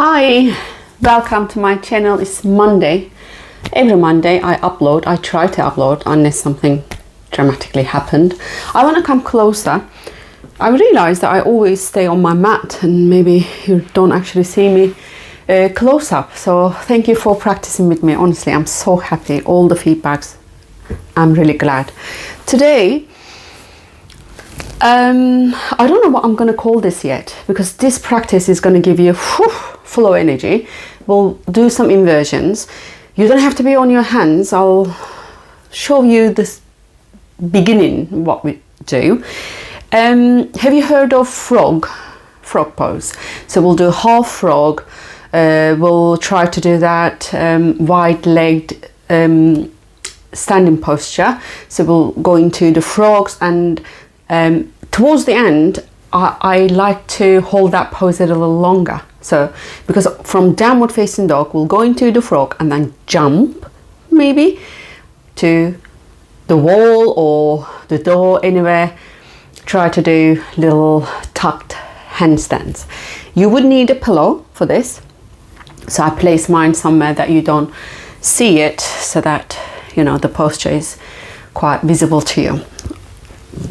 Hi, welcome to my channel. It's Monday. Every Monday I try to upload unless something dramatically happened. I want to come closer. I realize that I always stay on my mat and maybe you don't actually see me close up. So thank you for practicing with me. Honestly, I'm so happy. All the feedbacks, I'm really glad. Today, I don't know what I'm going to call this yet, because this practice is going to give you flow energy. We'll do some inversions. You don't have to be on your hands. I'll show you this beginning what we do. Have you heard of frog pose? So we'll do half frog. We'll try to do that wide-legged standing posture. So we'll go into the frogs, and towards the end I like to hold that pose a little longer. So because from downward facing dog we'll go into the frog and then jump maybe to the wall or the door, anywhere. Try to do little tucked handstands. You would need a pillow for this, so I place mine somewhere that you don't see it, so that you know the posture is quite visible to you.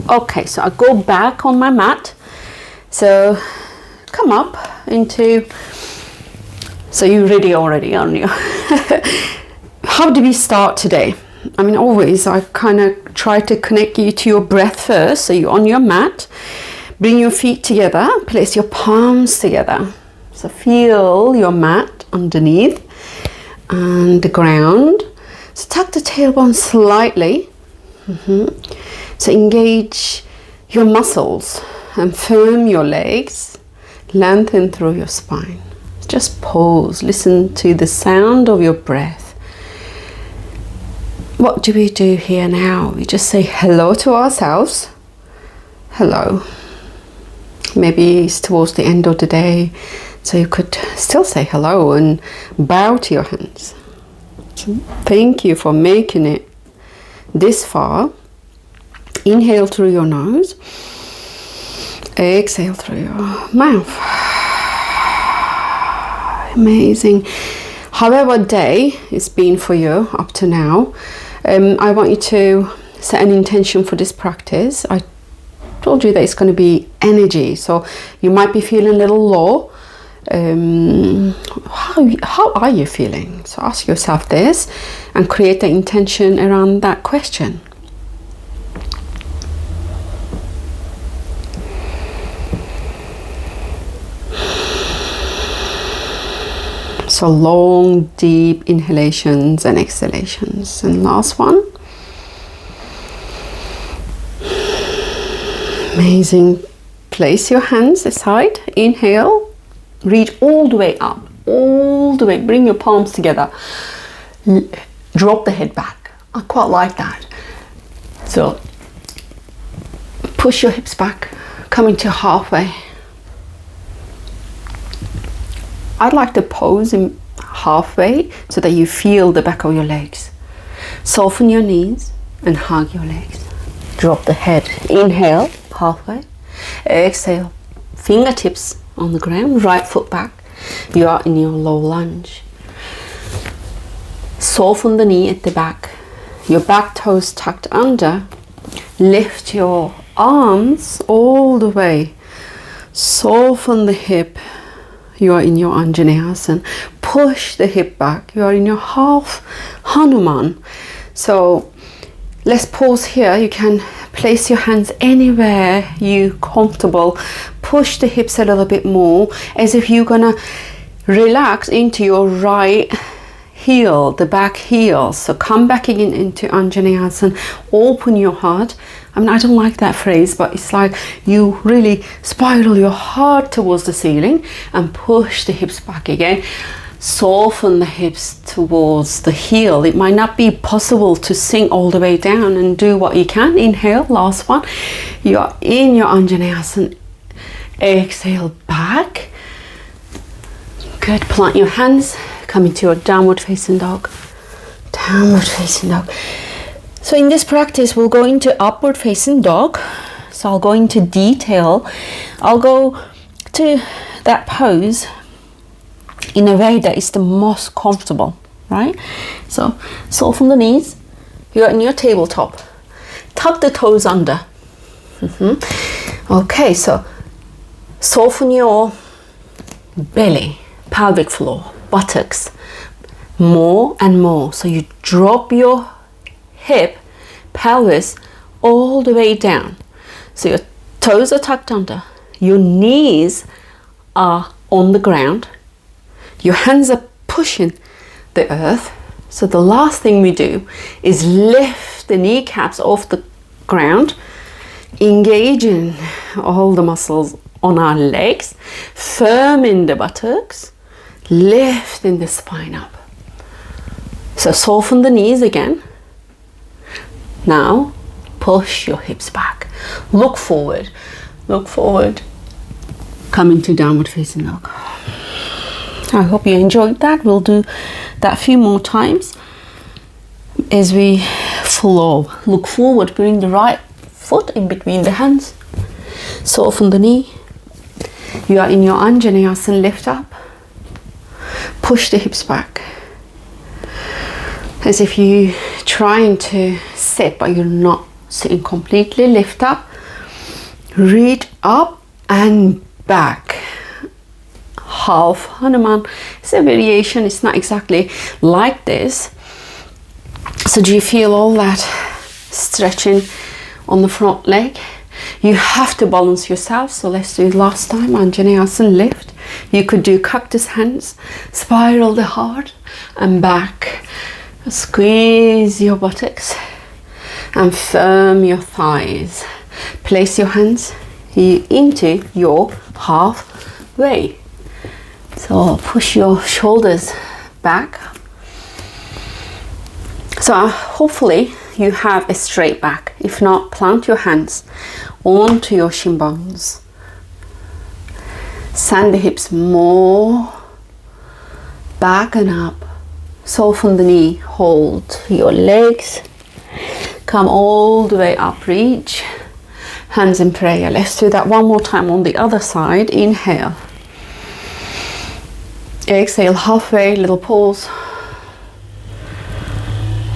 Okay, so I go back on my mat. So come up into, so you're ready already, aren't you? How do we start today? I mean, always I kind of try to connect you to your breath first. So you're on your mat, bring your feet together, place your palms together. So feel your mat underneath and the ground. So tuck the tailbone slightly. So engage your muscles and firm your legs, lengthen through your spine. Just pause, listen to the sound of your breath. What do we do here now? We just say hello to ourselves. Hello. Maybe it's towards the end of the day, so you could still say hello and bow to your hands. Thank you for making it this far. Inhale through your nose, exhale through your mouth. Amazing. However day it's been for you up to now, I want you to set an intention for this practice. I told you that it's going to be energy, so you might be feeling a little low. How are you feeling? So ask yourself this and create the intention around that question. So long, deep inhalations and exhalations. And last one. Amazing. Place your hands aside. Inhale. Reach all the way up. All the way. Bring your palms together. Drop the head back. I quite like that. So push your hips back. Come into halfway. I'd like to pose in halfway so that you feel the back of your legs. Soften your knees and hug your legs. Drop the head. Inhale, halfway. Exhale, fingertips on the ground, right foot back. You are in your low lunge. Soften the knee at the back. Your back toes tucked under. Lift your arms all the way. Soften the hip. You are in your Anjaneyasana. Push the hip back. You are in your half Hanuman. So let's pause here. You can place your hands anywhere you're comfortable. Push the hips a little bit more, as if you're gonna relax into your right heel, the back heel. So come back again into Anjaneyasana. Open your heart. I mean, I don't like that phrase, but it's like you really spiral your heart towards the ceiling and push the hips back again. Soften the hips towards the heel. It might not be possible to sink all the way down, and do what you can. Inhale, last one. You are in your Anjaneyasana. Exhale back. Good. Plant your hands. Come into your downward facing dog. Downward facing dog. So in this practice, we'll go into upward facing dog. So I'll go into detail. I'll go to that pose in a way that is the most comfortable, right? So soften the knees. You're in your tabletop. Tuck the toes under. Okay, so soften your belly, pelvic floor, buttocks, more and more. So you drop your hip, pelvis all the way down. So your toes are tucked under. Your knees are on the ground. Your hands are pushing the earth. So the last thing we do is lift the kneecaps off the ground, engaging all the muscles on our legs, firming the buttocks, lifting the spine up. So soften the knees again. Now push your hips back. Look forward. Look forward. Come into downward facing dog. I hope you enjoyed that. We'll do that a few more times as we flow. Look forward. Bring the right foot in between the hands. Soften the knee. You are in your Anjaneyasana. Lift up. Push the hips back. As if you're trying to sit, but you're not sitting completely. Lift up. Reach up and back. Half Hanuman. It's a variation. It's not exactly like this. So do you feel all that stretching on the front leg? You have to balance yourself. So let's do it last time. Anjaneyasana, lift. You could do cactus hands. Spiral the heart and back. Squeeze your buttocks and firm your thighs. Place your hands into your halfway. So push your shoulders back. So hopefully you have a straight back. If not, plant your hands onto your shin bones. Send the hips more back and up. Soften the knee. Hold your legs. Come all the way up. Reach. Hands in prayer. Let's do that one more time on the other side. Inhale. Exhale, halfway, little pause.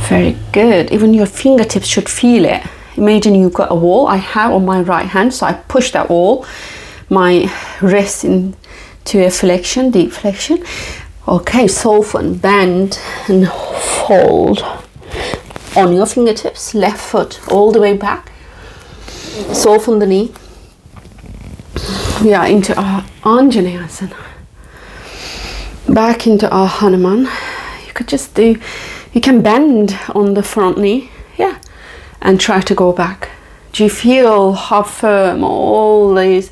Very good. Even your fingertips should feel it. Imagine you've got a wall. I have on my right hand, so I push that wall. My wrist into a flexion, deep flexion. Okay, soften, bend and fold on your fingertips. Left foot all the way back. Soften the knee. We are into our Anjaneyasana. Back into our Hanuman. You could just do, you can bend on the front knee, yeah, and try to go back. Do you feel how firm all these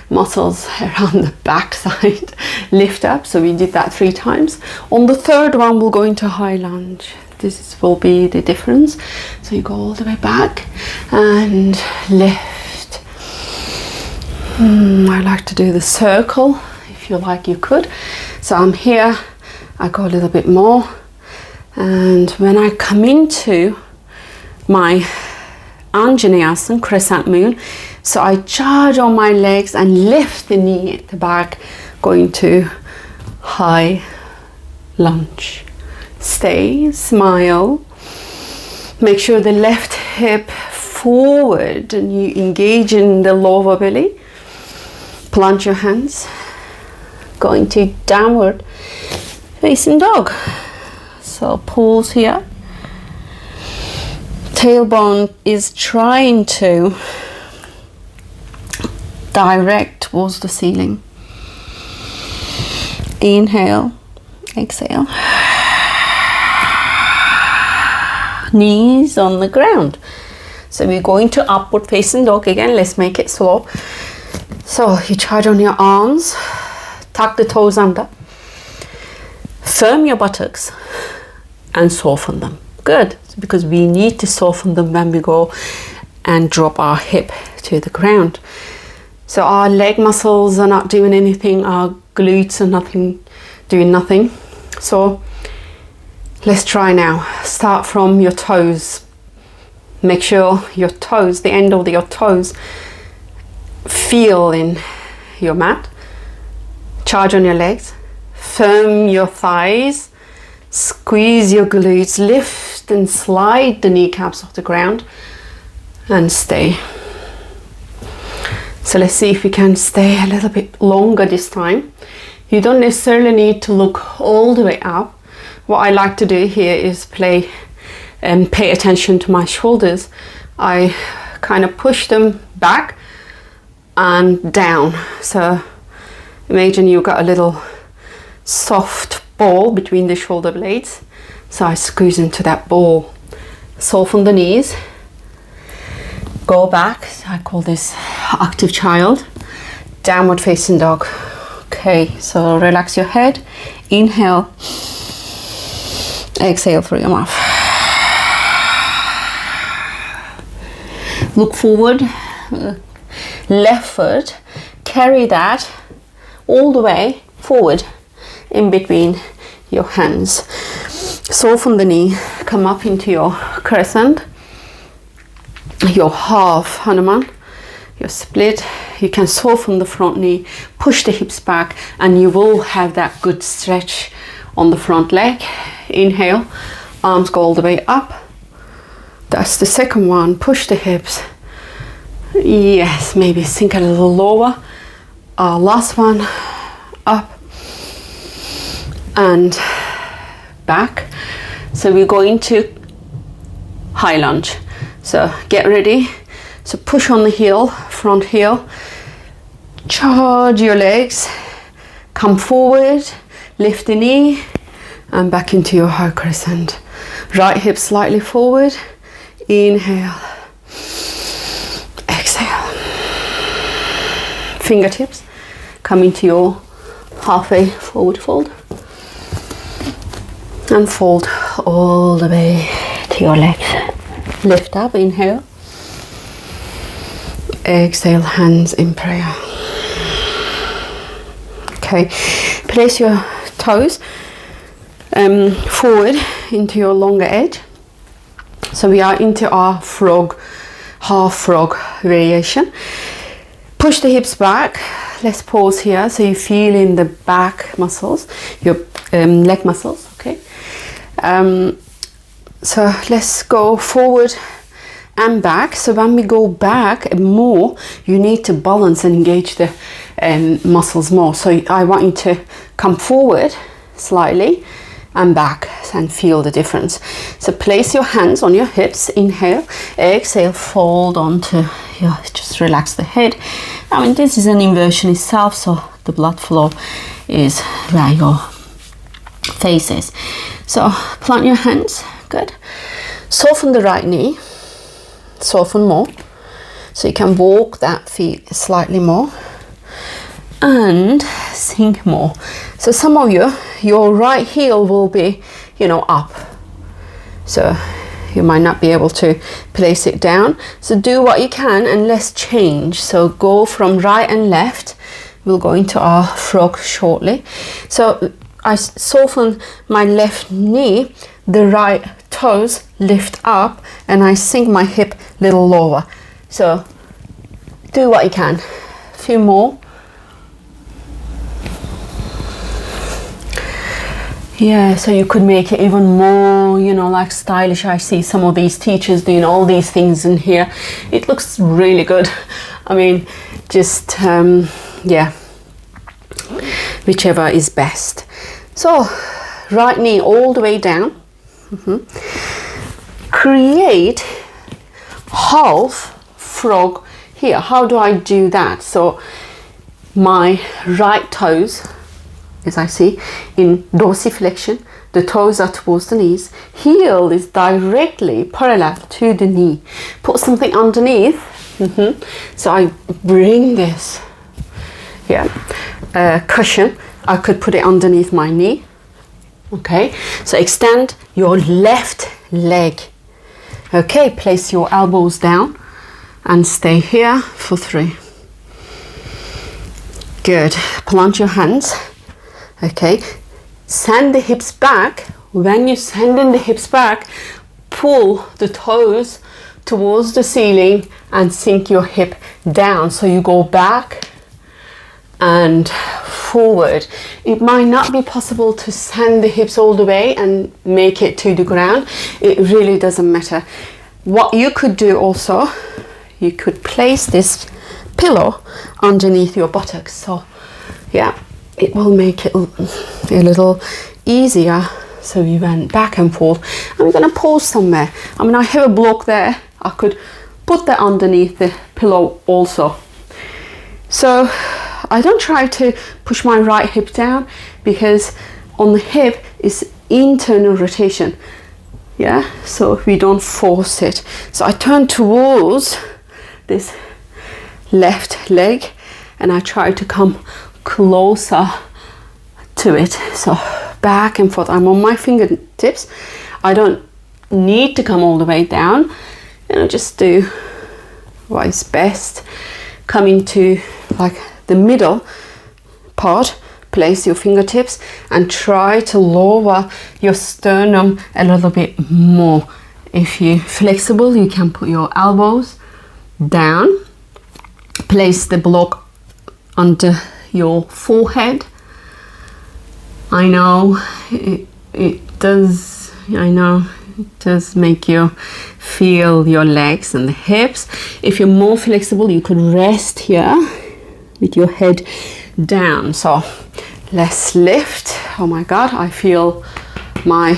muscles around the back side lift up? So we did that 3 times. On the third one, we'll go into high lunge. This will be the difference. So you go all the way back and lift. I like to do the circle. If you like, you could. So I'm here, I go a little bit more, and when I come into my Anjaneyasana, crescent moon, so I charge on my legs and lift the knee at the back, going to high lunge. Stay, smile, make sure the left hip forward and you engage in the lower belly. Plant your hands. Going to downward facing dog. So pause here. Tailbone is trying to direct towards the ceiling. Inhale, exhale. Knees on the ground. So we're going to upward facing dog again. Let's make it slow. So you charge on your arms. Tuck the toes under. Firm your buttocks and soften them. Good, because we need to soften them when we go and drop our hip to the ground. So our leg muscles are not doing anything, our glutes are doing nothing. So let's try now. Start from your toes. Make sure your toes, the end of your toes, feel in your mat. Charge on your legs, firm your thighs, squeeze your glutes, lift and slide the kneecaps off the ground and stay. So let's see if we can stay a little bit longer this time. You don't necessarily need to look all the way up. What I like to do here is play and pay attention to my shoulders. I kind of push them back and down. So imagine you've got a little soft ball between the shoulder blades. So I squeeze into that ball. Soften the knees. Go back. I call this active child. Downward facing dog. Okay, so relax your head. Inhale. Exhale through your mouth. Look forward. Left foot. Carry that all the way forward in between your hands. Soften the knee. Come up into your crescent. Your half Hanuman. Your split. You can soften the front knee, push the hips back, and you will have that good stretch on the front leg. Inhale, arms go all the way up. That's the second one. Push the hips. Yes, maybe sink a little lower. Last one, up and back. So we go into high lunge. So get ready. So push on the heel, front heel, charge your legs, come forward, lift the knee and back into your high crescent. Right hip slightly forward, inhale, exhale. Fingertips come into your halfway forward fold and fold all the way to your legs. Lift up, inhale. Exhale, hands in prayer. Okay, place your toes forward into your longer edge. So we are into our frog, half frog variation. Push the hips back. Let's pause here so you feel in the back muscles, your leg muscles. Okay. So let's go forward and back. So when we go back more, you need to balance and engage the muscles more. So I want you to come forward slightly and back and feel the difference. So place your hands on your hips. Inhale, exhale, fold onto your, just relax the head. I mean, this is an inversion itself, so the blood flow is where your face is. So plant your hands, good. Soften the right knee. Soften more, so you can walk that feet slightly more and sink more. So some of you, your right heel will be, up, so you might not be able to place it down. So do what you can and let's change. So go from right and left. We'll go into our frog shortly. So I soften my left knee, the right toes lift up, and I sink my hip a little lower. So do what you can. A few more. Yeah, so you could make it even more, like stylish. I see some of these teachers doing all these things in here. It looks really good. I mean, just, yeah, whichever is best. So, right knee all the way down. Create half frog here. How do I do that? So my right toes, as I see, in dorsiflexion, the toes are towards the knees, heel is directly parallel to the knee. Put something underneath. So I bring this, cushion. I could put it underneath my knee. Okay, so extend your left leg. Okay, place your elbows down and stay here for 3. Good. Plant your hands. Okay, send the hips back. When you're sending the hips back, pull the toes towards the ceiling and sink your hip down. So you go back and forward. It might not be possible to send the hips all the way and make it to the ground. It really doesn't matter. What you could do also, you could place this pillow underneath your buttocks. So yeah, it will make it a little easier. So you went back and forth. I'm going to pause somewhere. I mean, I have a block there. I could put that underneath the pillow also. So I don't try to push my right hip down, because on the hip is internal rotation. Yeah, so we don't force it. So I turn towards this left leg and I try to come closer to it. So back and forth. I'm on my fingertips. I don't need to come all the way down. Just do what is best. Come into like the middle part, place your fingertips and try to lower your sternum a little bit more. If you're flexible, you can put your elbows down, place the block under your forehead. I know it does make you feel your legs and the hips. If you're more flexible, you could rest here with your head down. So let's lift. Oh my God, I feel my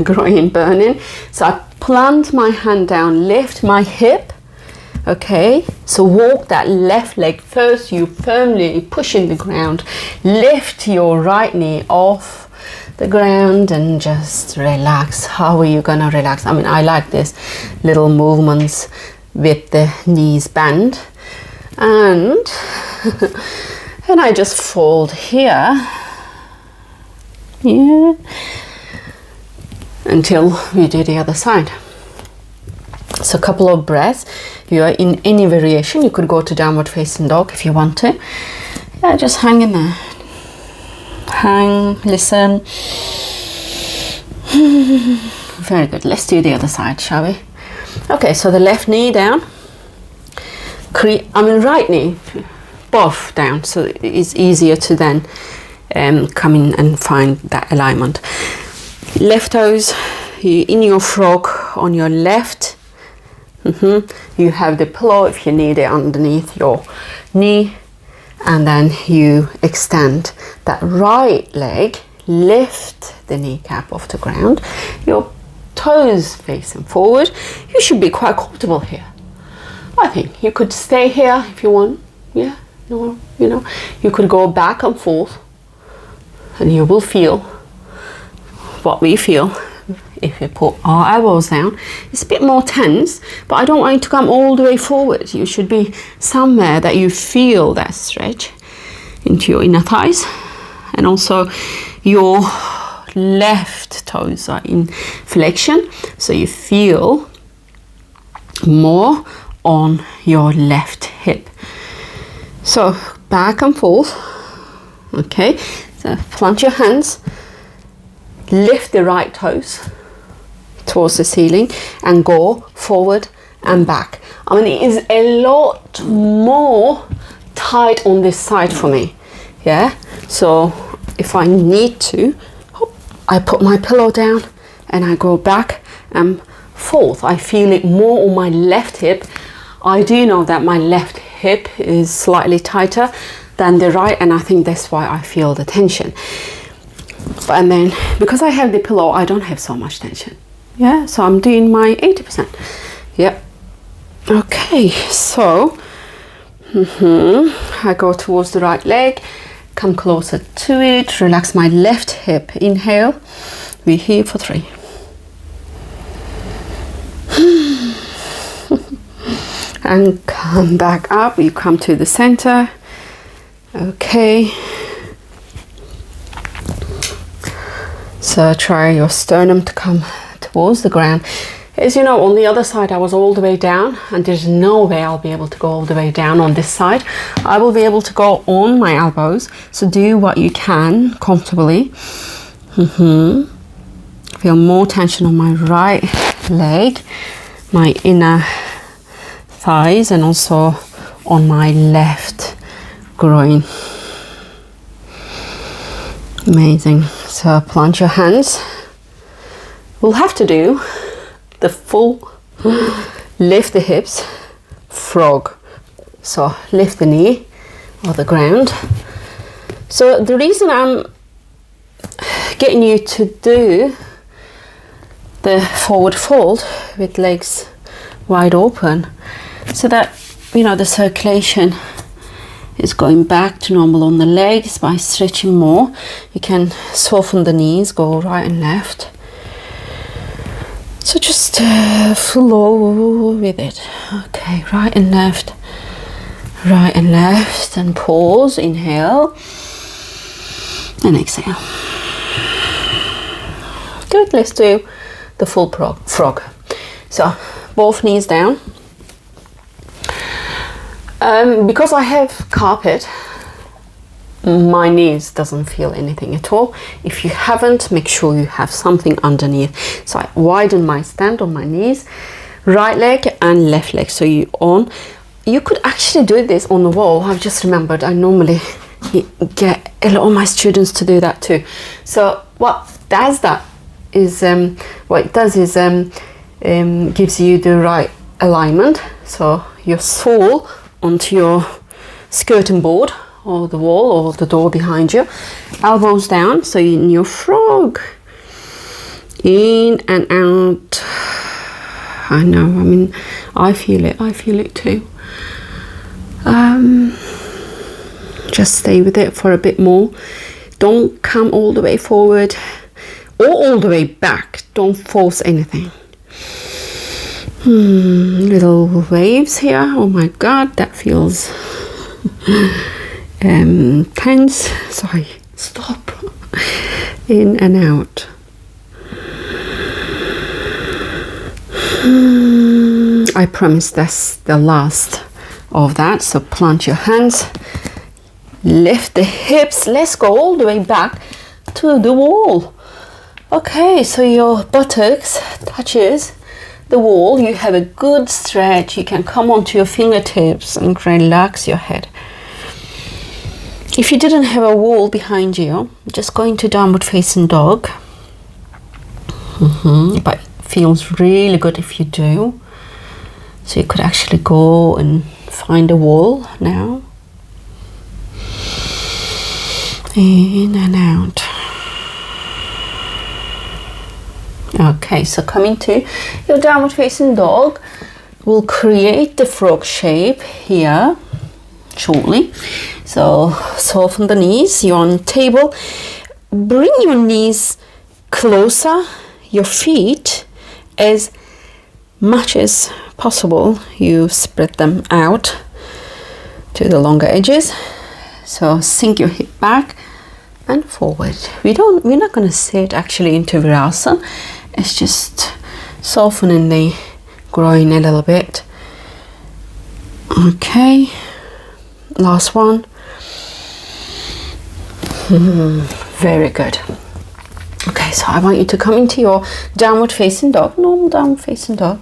groin burning. So I plant my hand down, lift my hip. Okay, so walk that left leg first. You firmly push in the ground. Lift your right knee off the ground and just relax. How are you gonna relax? I mean, I like this little movements with the knees bent, and and I just fold here, yeah, until we do the other side. So a couple of breaths. If you are in any variation, you could go to downward facing dog if you want to. Yeah, just hang in there. Hang, listen. Very good. Let's do the other side, shall we? Okay, so the left knee down. Right knee, both down, so it's easier to then come in and find that alignment. Left toes, you in your frog on your left. You have the pillow if you need it underneath your knee, and then you extend that right leg, lift the kneecap off the ground, your toes facing forward. You should be quite comfortable here. I think you could stay here if you want. Yeah, no, you could go back and forth and you will feel what we feel. If we put our elbows down, it's a bit more tense, but I don't want you to come all the way forward. You should be somewhere that you feel that stretch into your inner thighs, and also your left toes are in flexion, so you feel more on your left hip. So back and forth. Okay, so plant your hands, lift the right toes towards the ceiling and go forward and back. I mean, it is a lot more tight on this side for me. Yeah, so if I need to, I put my pillow down and I go back and forth. I feel it more on my left hip. I do know that my left hip is slightly tighter than the right, and I think that's why I feel the tension. And then because I have the pillow, I don't have so much tension. Yeah, so I'm doing my 80%. Yep. Okay, so I go towards the right leg, come closer to it, relax my left hip. Inhale, we're here for 3. And come back up, you come to the center. Okay. So try your sternum to come towards the ground. As you know, on the other side I was all the way down, and there's no way I'll be able to go all the way down on this side. I will be able to go on my elbows, so do what you can comfortably. Feel more tension on my right leg, my inner thighs, and also on my left groin. Amazing. So plant your hands. We'll have to do the full lift the hips frog. So lift the knee or the ground. So the reason I'm getting you to do the forward fold with legs wide open, so that, you know, the circulation is going back to normal on the legs. By stretching more, you can soften the knees, go right and left. So just flow with it. Okay, right and left, and pause, inhale and exhale. Good, let's do the full frog. So both knees down. Because I have carpet, my knees doesn't feel anything at all. If you haven't, make sure you have something underneath. So I widen my stand on my knees, right leg and left leg. So you could actually do this on the wall. I've just remembered I normally get a lot of my students to do that too. So what does that is gives you the right alignment. So your sole onto your skirting board or the wall or the door behind you, elbows down, so in your frog, in and out. I know, I mean, I feel it too. Just stay with it for a bit more. Don't come all the way forward or all the way back. Don't force anything. Little waves here. Oh my god, that feels tense. Sorry, stop. In and out. I promise that's the last of that. So plant your hands, lift the hips. Let's go all the way back to the wall. Okay, so your buttocks touches the wall. You have a good stretch. You can come onto your fingertips and relax your head. If you didn't have a wall behind you, just go into downward facing dog. But it feels really good if you do. So you could actually go and find a wall now. In and out. Okay, so coming to your downward facing dog, we'll create the frog shape here shortly. So soften the knees. You're on table. Bring your knees closer, your feet as much as possible. You spread them out to the longer edges. So sink your hip back and forward. We're not going to sit actually into Virasana. It's just softening the groin a little bit. Okay, last one. Very good. Okay, so I want you to come into your downward facing dog, normal downward facing dog.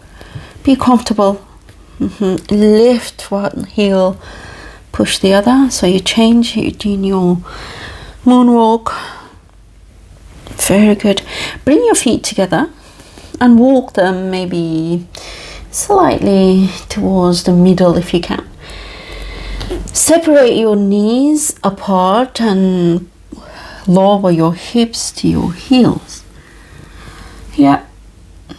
Be comfortable. Lift one heel, push the other. So you change, you're doing your moonwalk. Very good. Bring your feet together and walk them maybe slightly towards the middle if you can. Separate your knees apart and lower your hips to your heels. Yeah,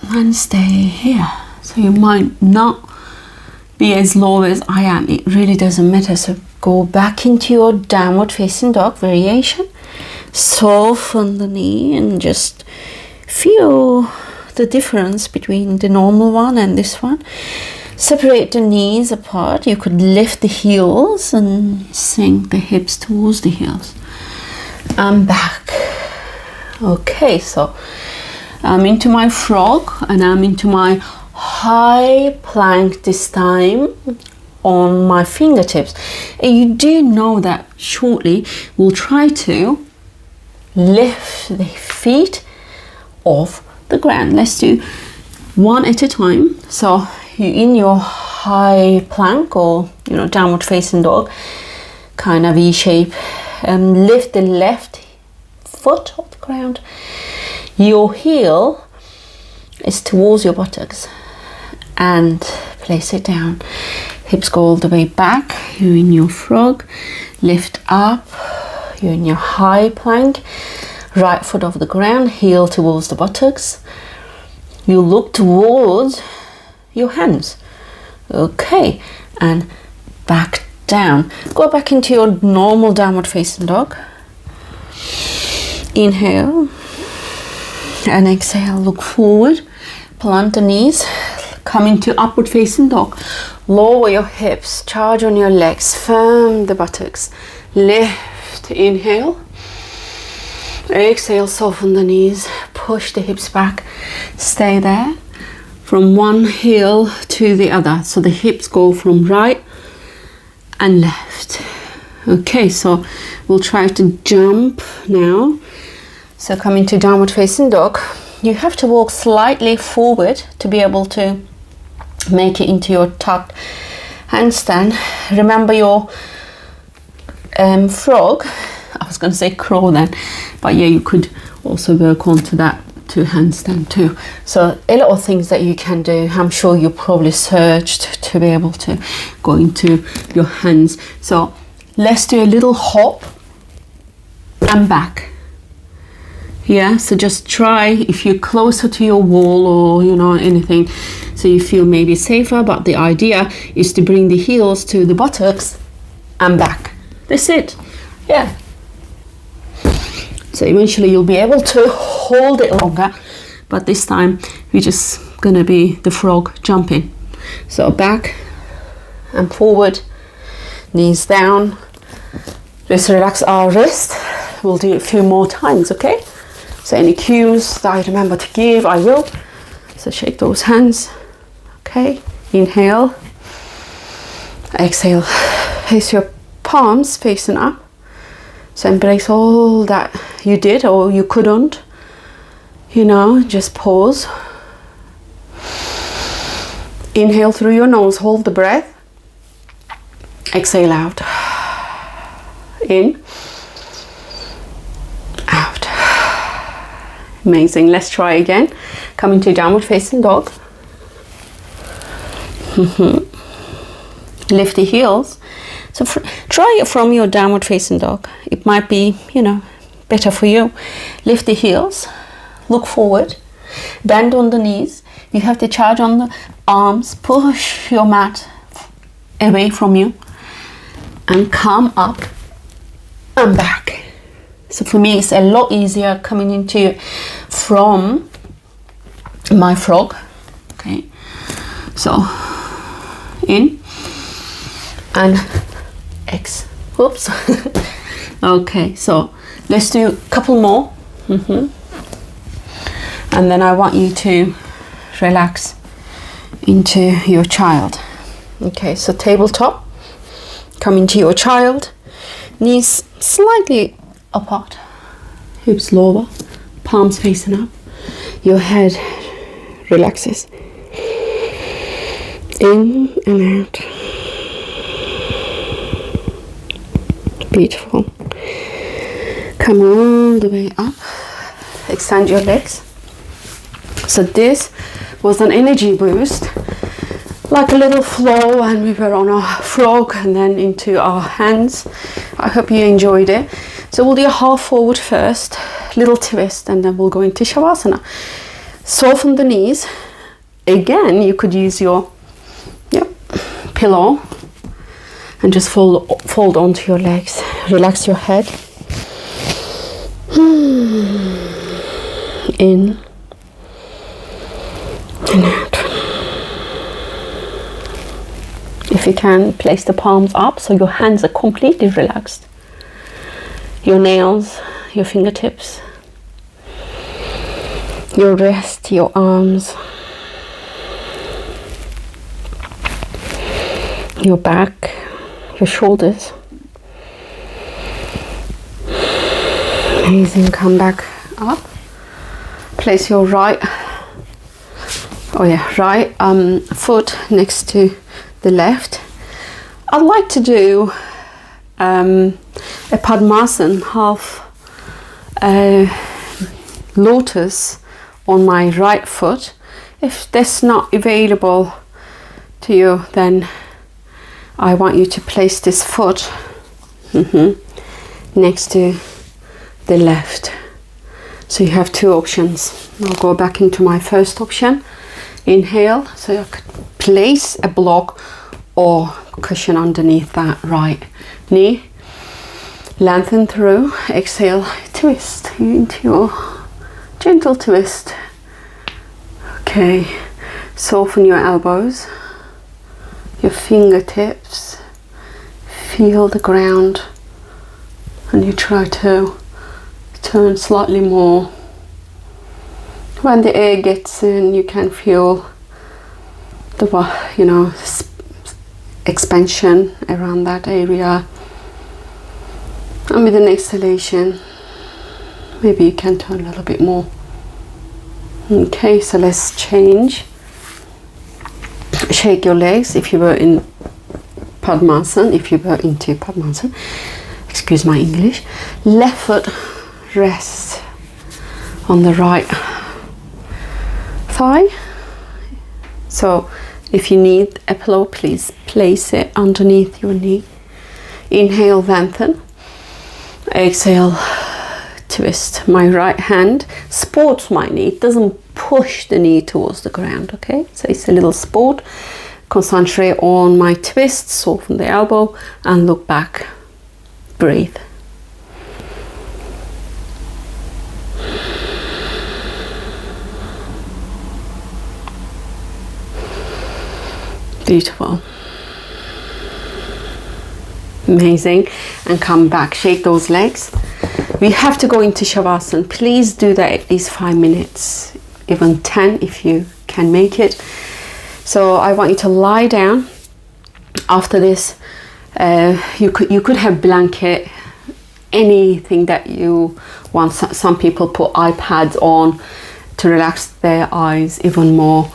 and stay here. So you might not be as low as I am. It really doesn't matter. So go back into your downward facing dog variation. Soften the knee and just feel the difference between the normal one and this one. Separate the knees apart. You could lift the heels and sink the hips towards the heels. I'm back. Okay, so I'm into my frog and I'm into my high plank this time on my fingertips. And you do know that shortly we'll try to lift the feet off the ground. Let's do one at a time. So you're in your high plank or downward facing dog, kind of V shape. Lift the left foot off the ground. Your heel is towards your buttocks, and place it down. Hips go all the way back. You're in your frog. Lift up. You're in your high plank. Right foot off the ground, heel towards the buttocks. You look towards your hands. Okay, and back down. Go back into your normal downward facing dog. Inhale and exhale. Look forward. Plant the knees. Come into upward facing dog. Lower your hips. Charge on your legs. Firm the buttocks. Lift. Inhale. Exhale, soften the knees, push the hips back, stay there from one heel to the other. So the hips go from right and left. Okay, so we'll try to jump now. So come into downward facing dog. You have to walk slightly forward to be able to make it into your tucked handstand. Remember your frog. I was going to say crow then, but yeah, you could also work onto that to handstand too. So a lot of things that you can do. I'm sure you probably searched to be able to go into your hands. So let's do a little hop and back. Yeah, so just try, if you're closer to your wall or anything, so you feel maybe safer, but the idea is to bring the heels to the buttocks and back. That's it. Yeah. So eventually you'll be able to hold it longer, but this time we're just gonna be the frog jumping. So back and forward, knees down. Just relax our wrist. We'll do it a few more times, okay? So any cues that I remember to give, I will. So shake those hands, okay? Inhale, exhale. Place your palms facing up. So embrace all that you did or you couldn't, just pause. Inhale through your nose, hold the breath. Exhale out. In. Out. Amazing. Let's try again. Come into downward facing dog. Lift the heels. So try it from your downward facing dog. It might be, better for you. Lift the heels, look forward, bend on the knees. You have to charge on the arms, push your mat away from you and come up and back. So for me, it's a lot easier coming into from my frog. Okay, so in and X. Whoops. Okay, so let's do a couple more. And then I want you to relax into your child. Okay, so tabletop. Come into your child. Knees slightly apart. Hips lower. Palms facing up. Your head relaxes. In and out. Beautiful. Come all the way up. Extend your legs. So this was an energy boost, like a little flow, and we were on our frog and then into our hands. I hope you enjoyed it. So we'll do a half forward first, little twist, and then we'll go into Shavasana. Soften the knees. Again, you could use your pillow and just fold onto your legs. Relax your head. In and out. If you can, place the palms up so your hands are completely relaxed. Your nails, your fingertips, your wrist, your arms, your back, your shoulders. Amazing. Come back up. Place your right foot next to the left. I'd like to do a Padmasana, half lotus on my right foot. If that's not available to you, then I want you to place this foot next to the left. So you have two options. I'll go back into my first option. Inhale, so you could place a block or cushion underneath that right knee. Lengthen through. Exhale, twist into your gentle twist. Okay, soften your elbows, your fingertips, feel the ground, and you try to turn slightly more. When the air gets in, you can feel the expansion around that area. And with an exhalation, maybe you can turn a little bit more. Okay, so let's change. Shake your legs if you were in Padmasana, if you were into Padmasana. Excuse my English. Left foot rests on the right thigh. So if you need a pillow, please place it underneath your knee. Inhale, lengthen. Exhale, twist. My right hand supports my knee. It doesn't push the knee towards the ground, okay? So it's a little support. Concentrate on my twist, soften the elbow, and look back. Breathe. Beautiful. Amazing. And come back, shake those legs. We have to go into Shavasana. Please do that at least 5 minutes, even 10 if you can make it. So I want you to lie down. After this, you could have blanket, anything that you want. Some people put iPads on to relax their eyes even more.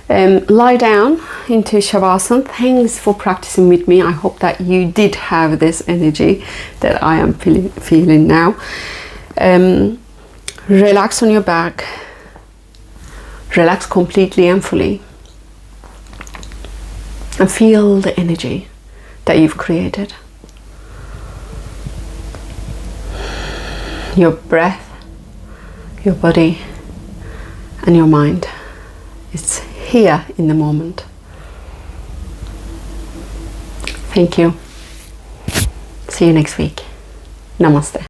Lie down into Shavasana. Thanks for practicing with me. I hope that you did have this energy that I am feeling now. Relax on your back. Relax completely and fully. And feel the energy that you've created. Your breath, your body, and your mind. It's here in the moment. Thank you. See you next week. Namaste.